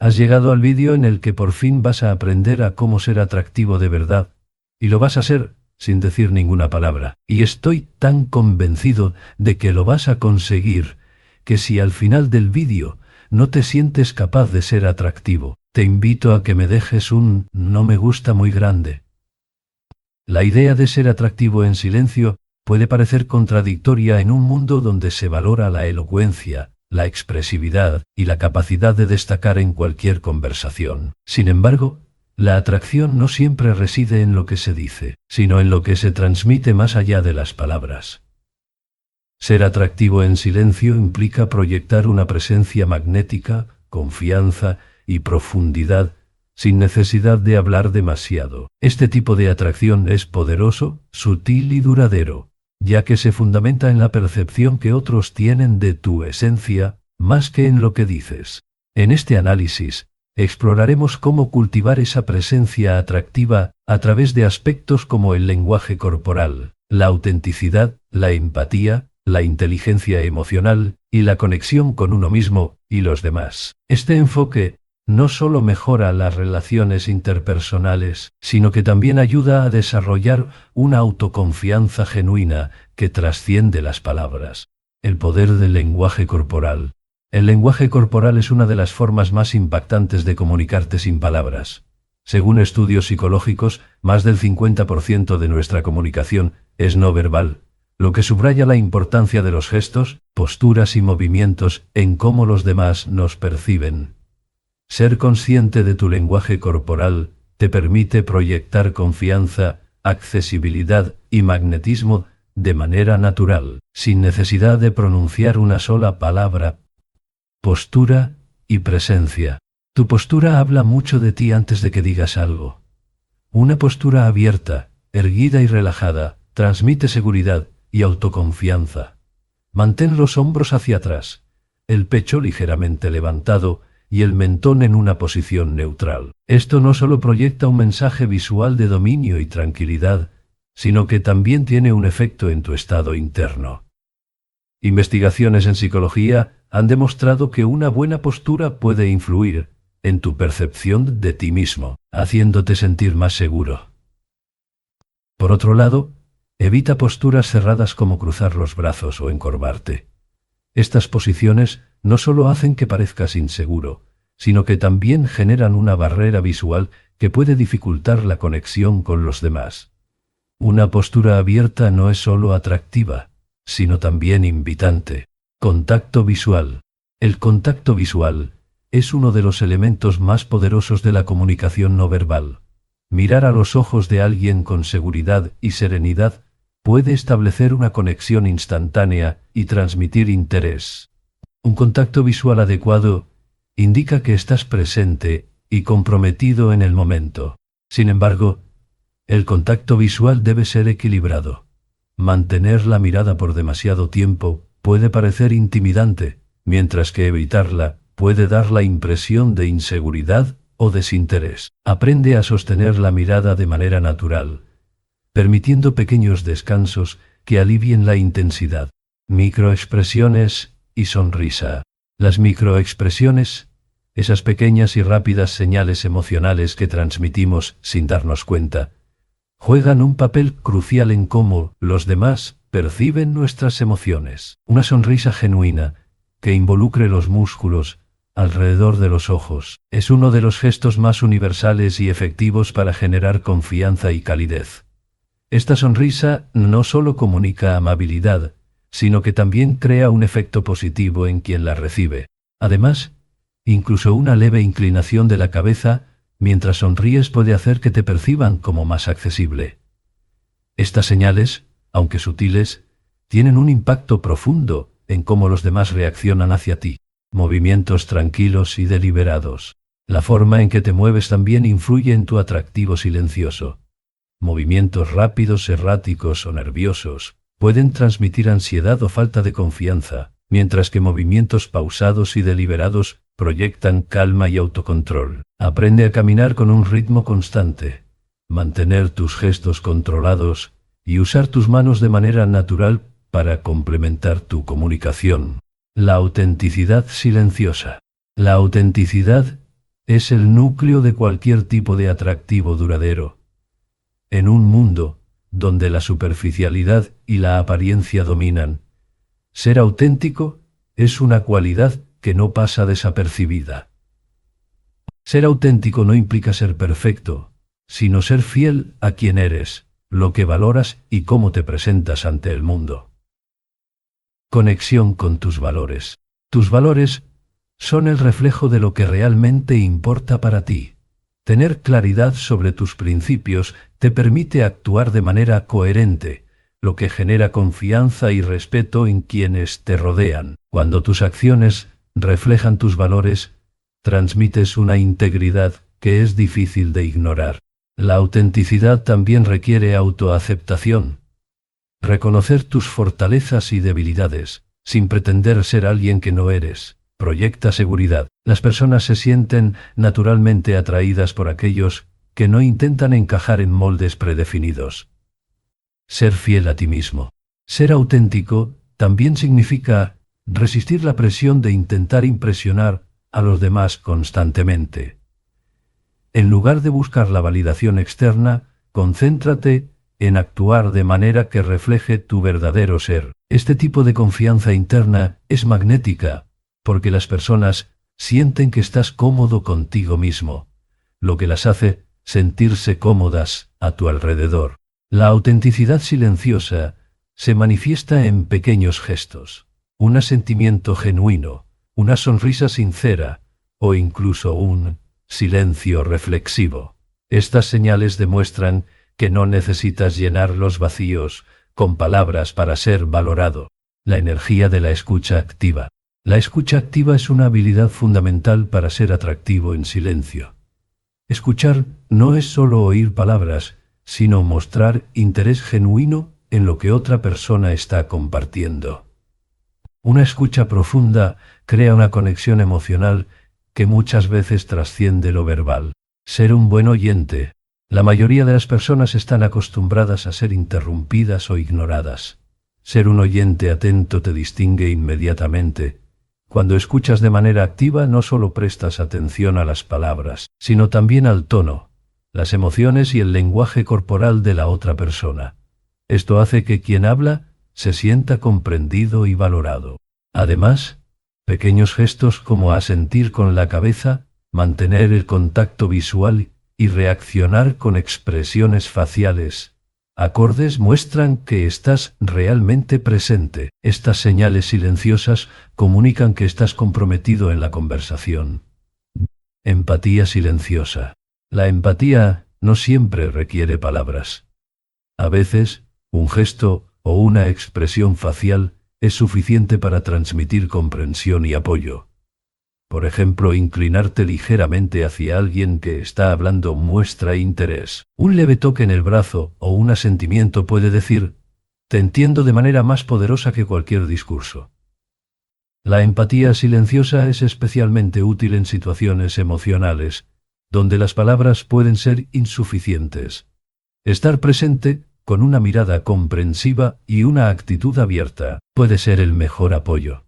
Has llegado al vídeo en el que por fin vas a aprender a cómo ser atractivo de verdad. Y lo vas a ser, sin decir ninguna palabra. Y estoy tan convencido de que lo vas a conseguir, que si al final del vídeo no te sientes capaz de ser atractivo, te invito a que me dejes un no me gusta muy grande. La idea de ser atractivo en silencio puede parecer contradictoria en un mundo donde se valora la elocuencia, la expresividad y la capacidad de destacar en cualquier conversación. Sin embargo, la atracción no siempre reside en lo que se dice, sino en lo que se transmite más allá de las palabras. Ser atractivo en silencio implica proyectar una presencia magnética, confianza y profundidad, sin necesidad de hablar demasiado. Este tipo de atracción es poderoso, sutil y duradero, ya que se fundamenta en la percepción que otros tienen de tu esencia, más que en lo que dices. En este análisis, exploraremos cómo cultivar esa presencia atractiva a través de aspectos como el lenguaje corporal, la autenticidad, la empatía, la inteligencia emocional y la conexión con uno mismo y los demás. Este enfoque no solo mejora las relaciones interpersonales, sino que también ayuda a desarrollar una autoconfianza genuina que trasciende las palabras. El poder del lenguaje corporal. El lenguaje corporal es una de las formas más impactantes de comunicarte sin palabras. Según estudios psicológicos, más del 50% de nuestra comunicación es no verbal, lo que subraya la importancia de los gestos, posturas y movimientos en cómo los demás nos perciben. Ser consciente de tu lenguaje corporal te permite proyectar confianza, accesibilidad y magnetismo de manera natural, sin necesidad de pronunciar una sola palabra. Postura y presencia. Tu postura habla mucho de ti antes de que digas algo. Una postura abierta, erguida y relajada, transmite seguridad y autoconfianza. Mantén los hombros hacia atrás, el pecho ligeramente levantado y el mentón en una posición neutral. Esto no solo proyecta un mensaje visual de dominio y tranquilidad, sino que también tiene un efecto en tu estado interno. Investigaciones en psicología han demostrado que una buena postura puede influir en tu percepción de ti mismo, haciéndote sentir más seguro. Por otro lado, evita posturas cerradas como cruzar los brazos o encorvarte. Estas posiciones no solo hacen que parezcas inseguro, sino que también generan una barrera visual que puede dificultar la conexión con los demás. Una postura abierta no es solo atractiva, sino también invitante. Contacto visual. El contacto visual es uno de los elementos más poderosos de la comunicación no verbal. Mirar a los ojos de alguien con seguridad y serenidad puede establecer una conexión instantánea y transmitir interés. Un contacto visual adecuado indica que estás presente y comprometido en el momento. Sin embargo, el contacto visual debe ser equilibrado. Mantener la mirada por demasiado tiempo puede parecer intimidante, mientras que evitarla puede dar la impresión de inseguridad o desinterés. Aprende a sostener la mirada de manera natural, permitiendo pequeños descansos que alivien la intensidad. Microexpresiones y sonrisa. Las microexpresiones, esas pequeñas y rápidas señales emocionales que transmitimos sin darnos cuenta, juegan un papel crucial en cómo los demás perciben nuestras emociones. Una sonrisa genuina, que involucre los músculos alrededor de los ojos, es uno de los gestos más universales y efectivos para generar confianza y calidez. Esta sonrisa no solo comunica amabilidad, sino que también crea un efecto positivo en quien la recibe. Además, incluso una leve inclinación de la cabeza mientras sonríes puede hacer que te perciban como más accesible. Estas señales, aunque sutiles, tienen un impacto profundo en cómo los demás reaccionan hacia ti. Movimientos tranquilos y deliberados. La forma en que te mueves también influye en tu atractivo silencioso. Movimientos rápidos, erráticos o nerviosos pueden transmitir ansiedad o falta de confianza, mientras que movimientos pausados y deliberados proyectan calma y autocontrol. Aprende a caminar con un ritmo constante, mantener tus gestos controlados y usar tus manos de manera natural para complementar tu comunicación. La autenticidad silenciosa. La autenticidad Es el núcleo de cualquier tipo de atractivo duradero. En un mundo donde la superficialidad y la apariencia dominan, ser auténtico es una cualidad que no pasa desapercibida. Ser auténtico no implica ser perfecto, sino ser fiel a quien eres, lo que valoras y cómo te presentas ante el mundo. Conexión con tus valores. Tus valores son el reflejo de lo que realmente importa para ti. Tener claridad sobre tus principios te permite actuar de manera coherente, lo que genera confianza y respeto en quienes te rodean. Cuando tus acciones reflejan tus valores, transmites una integridad que es difícil de ignorar. La autenticidad también requiere autoaceptación. Reconocer tus fortalezas y debilidades, sin pretender ser alguien que no eres, proyecta seguridad. Las personas se sienten naturalmente atraídas por aquellos que no intentan encajar en moldes predefinidos. Ser fiel a ti mismo. Ser auténtico también significa resistir la presión de intentar impresionar a los demás constantemente. En lugar de buscar la validación externa, concéntrate en actuar de manera que refleje tu verdadero ser. Este tipo de confianza interna es magnética, porque las personas sienten que estás cómodo contigo mismo, lo que las hace sentirse cómodas a tu alrededor. La autenticidad silenciosa se manifiesta en pequeños gestos, un asentimiento genuino, una sonrisa sincera o incluso un silencio reflexivo. Estas señales demuestran que no necesitas llenar los vacíos con palabras para ser valorado. La energía de la escucha activa. La escucha activa es una habilidad fundamental para ser atractivo en silencio. Escuchar no es solo oír palabras, sino mostrar interés genuino en lo que otra persona está compartiendo. Una escucha profunda crea una conexión emocional que muchas veces trasciende lo verbal. Ser un buen oyente. La mayoría de las personas están acostumbradas a ser interrumpidas o ignoradas. Ser un oyente atento te distingue inmediatamente. Cuando escuchas de manera activa no solo prestas atención a las palabras, sino también al tono, las emociones y el lenguaje corporal de la otra persona. Esto hace que quien habla se sienta comprendido y valorado. Además, pequeños gestos como asentir con la cabeza, mantener el contacto visual y reaccionar con expresiones faciales acordes muestran que estás realmente presente. Estas señales silenciosas comunican que estás comprometido en la conversación. Empatía silenciosa. La empatía no siempre requiere palabras. A veces, un gesto o una expresión facial es suficiente para transmitir comprensión y apoyo. Por ejemplo, inclinarte ligeramente hacia alguien que está hablando muestra interés. Un leve toque en el brazo o un asentimiento puede decir, te entiendo de manera más poderosa que cualquier discurso. La empatía silenciosa es especialmente útil en situaciones emocionales, donde las palabras pueden ser insuficientes. Estar presente, con una mirada comprensiva y una actitud abierta, puede ser el mejor apoyo.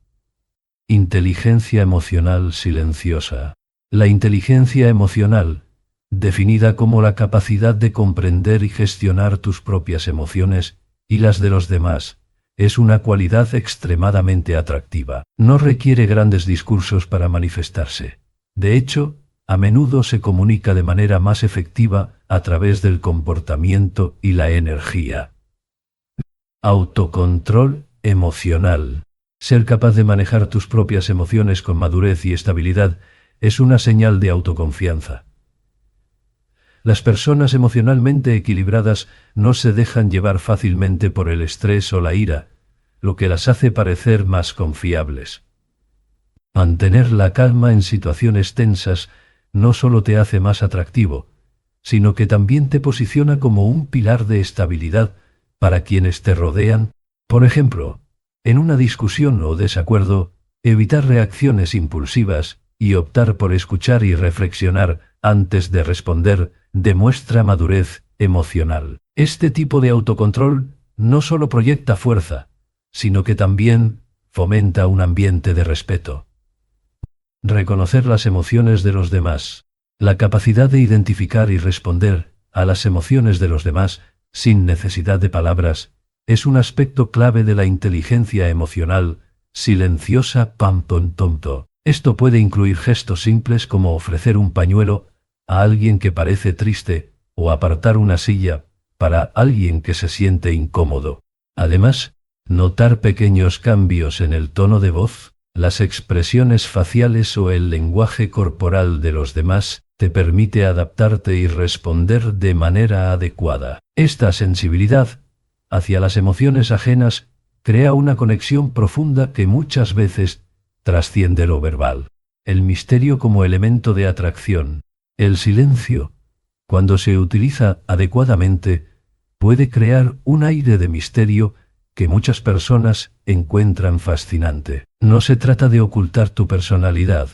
Inteligencia emocional silenciosa. La inteligencia emocional, definida como la capacidad de comprender y gestionar tus propias emociones y las de los demás, es una cualidad extremadamente atractiva. No requiere grandes discursos para manifestarse. De hecho, a menudo se comunica de manera más efectiva a través del comportamiento y la energía. Autocontrol emocional. Ser capaz de manejar tus propias emociones con madurez y estabilidad es una señal de autoconfianza. Las personas emocionalmente equilibradas no se dejan llevar fácilmente por el estrés o la ira, lo que las hace parecer más confiables. Mantener la calma en situaciones tensas no solo te hace más atractivo, sino que también te posiciona como un pilar de estabilidad para quienes te rodean. Por ejemplo, en una discusión o desacuerdo, evitar reacciones impulsivas y optar por escuchar y reflexionar antes de responder demuestra madurez emocional. Este tipo de autocontrol no solo proyecta fuerza, sino que también fomenta un ambiente de respeto. Reconocer las emociones de los demás. La capacidad de identificar y responder a las emociones de los demás, sin necesidad de palabras, es un aspecto clave de la inteligencia emocional, silenciosa tonto. Esto puede incluir gestos simples como ofrecer un pañuelo a alguien que parece triste, o apartar una silla para alguien que se siente incómodo. Además, notar pequeños cambios en el tono de voz, las expresiones faciales o el lenguaje corporal de los demás te permite adaptarte y responder de manera adecuada. Esta sensibilidad hacia las emociones ajenas crea una conexión profunda que muchas veces trasciende lo verbal. El misterio como elemento de atracción. El silencio, cuando se utiliza adecuadamente, puede crear un aire de misterio que muchas personas encuentran fascinante. No se trata de ocultar tu personalidad,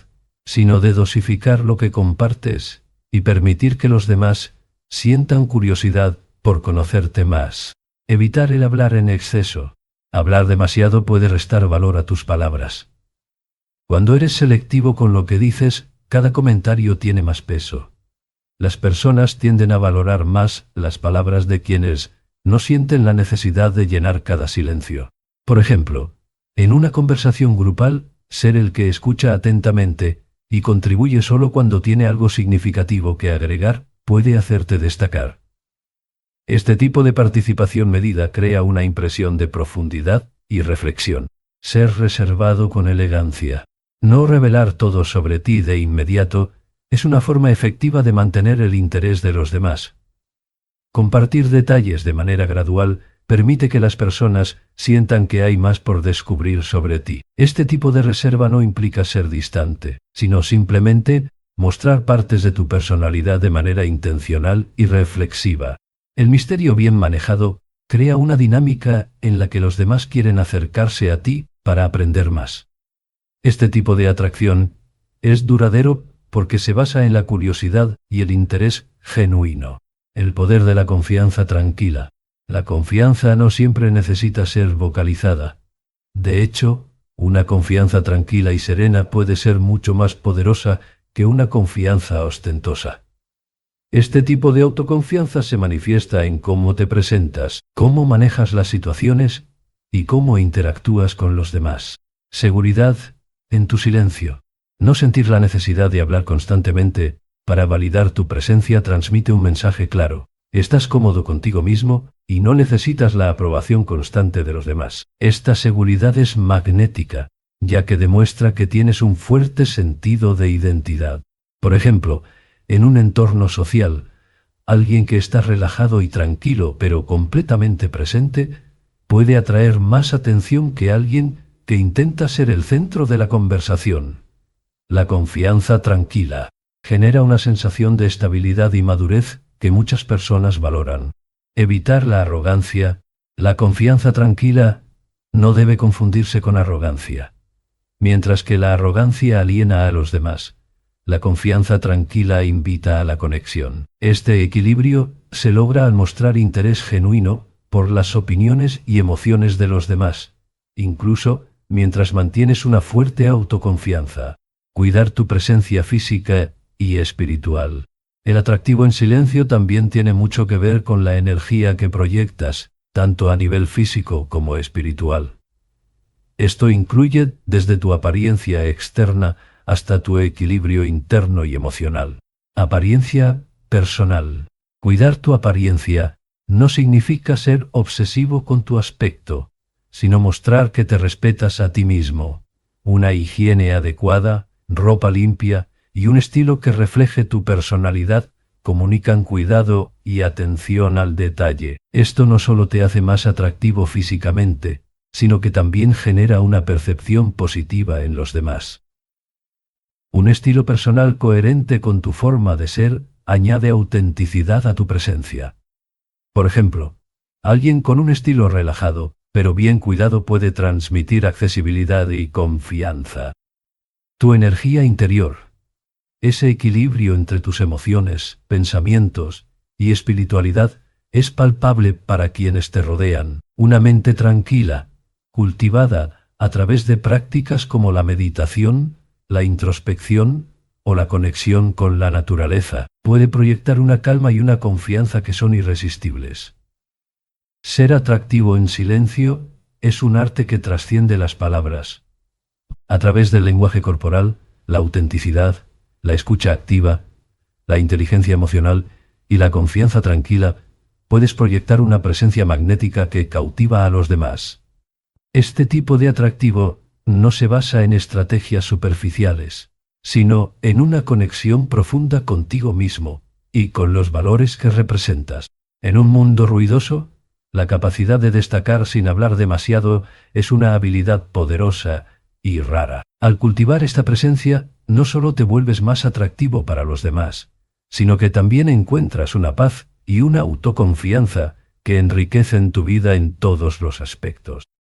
sino de dosificar lo que compartes y permitir que los demás sientan curiosidad por conocerte más. Evitar el hablar en exceso. Hablar demasiado puede restar valor a tus palabras. Cuando eres selectivo con lo que dices, cada comentario tiene más peso. Las personas tienden a valorar más las palabras de quienes no sienten la necesidad de llenar cada silencio. Por ejemplo, en una conversación grupal, ser el que escucha atentamente y contribuye solo cuando tiene algo significativo que agregar, puede hacerte destacar. Este tipo de participación medida crea una impresión de profundidad y reflexión. Ser reservado con elegancia. No revelar todo sobre ti de inmediato es una forma efectiva de mantener el interés de los demás. Compartir detalles de manera gradual permite que las personas sientan que hay más por descubrir sobre ti. Este tipo de reserva no implica ser distante, sino simplemente mostrar partes de tu personalidad de manera intencional y reflexiva. El misterio bien manejado crea una dinámica en la que los demás quieren acercarse a ti para aprender más. Este tipo de atracción es duradero porque se basa en la curiosidad y el interés genuino. El poder de la confianza tranquila. La confianza no siempre necesita ser vocalizada. De hecho, una confianza tranquila y serena puede ser mucho más poderosa que una confianza ostentosa. Este tipo de autoconfianza se manifiesta en cómo te presentas, cómo manejas las situaciones y cómo interactúas con los demás. Seguridad en tu silencio. No sentir la necesidad de hablar constantemente para validar tu presencia transmite un mensaje claro. Estás cómodo contigo mismo y no necesitas la aprobación constante de los demás. Esta seguridad es magnética, ya que demuestra que tienes un fuerte sentido de identidad. Por ejemplo, en un entorno social, alguien que está relajado y tranquilo pero completamente presente puede atraer más atención que alguien que intenta ser el centro de la conversación. La confianza tranquila genera una sensación de estabilidad y madurez que muchas personas valoran. Evitar la arrogancia. La confianza tranquila no debe confundirse con arrogancia. Mientras que la arrogancia aliena a los demás, la confianza tranquila invita a la conexión. Este equilibrio se logra al mostrar interés genuino por las opiniones y emociones de los demás, incluso mientras mantienes una fuerte autoconfianza. Cuidar tu presencia física y espiritual. El atractivo en silencio también tiene mucho que ver con la energía que proyectas, tanto a nivel físico como espiritual. Esto incluye desde tu apariencia externa hasta tu equilibrio interno y emocional. Apariencia personal. Cuidar tu apariencia no significa ser obsesivo con tu aspecto, sino mostrar que te respetas a ti mismo. Una higiene adecuada, ropa limpia y un estilo que refleje tu personalidad comunican cuidado y atención al detalle. Esto no solo te hace más atractivo físicamente, sino que también genera una percepción positiva en los demás. Un estilo personal coherente con tu forma de ser añade autenticidad a tu presencia. Por ejemplo, alguien con un estilo relajado, pero bien cuidado puede transmitir accesibilidad y confianza. Tu energía interior. Ese equilibrio entre tus emociones, pensamientos y espiritualidad es palpable para quienes te rodean. Una mente tranquila, cultivada a través de prácticas como la meditación, la introspección o la conexión con la naturaleza, puede proyectar una calma y una confianza que son irresistibles. Ser atractivo en silencio es un arte que trasciende las palabras. A través del lenguaje corporal, la autenticidad, la escucha activa, la inteligencia emocional y la confianza tranquila, puedes proyectar una presencia magnética que cautiva a los demás. Este tipo de atractivo no se basa en estrategias superficiales, sino en una conexión profunda contigo mismo y con los valores que representas. En un mundo ruidoso, la capacidad de destacar sin hablar demasiado es una habilidad poderosa y rara. Al cultivar esta presencia, no solo te vuelves más atractivo para los demás, sino que también encuentras una paz y una autoconfianza que enriquecen tu vida en todos los aspectos.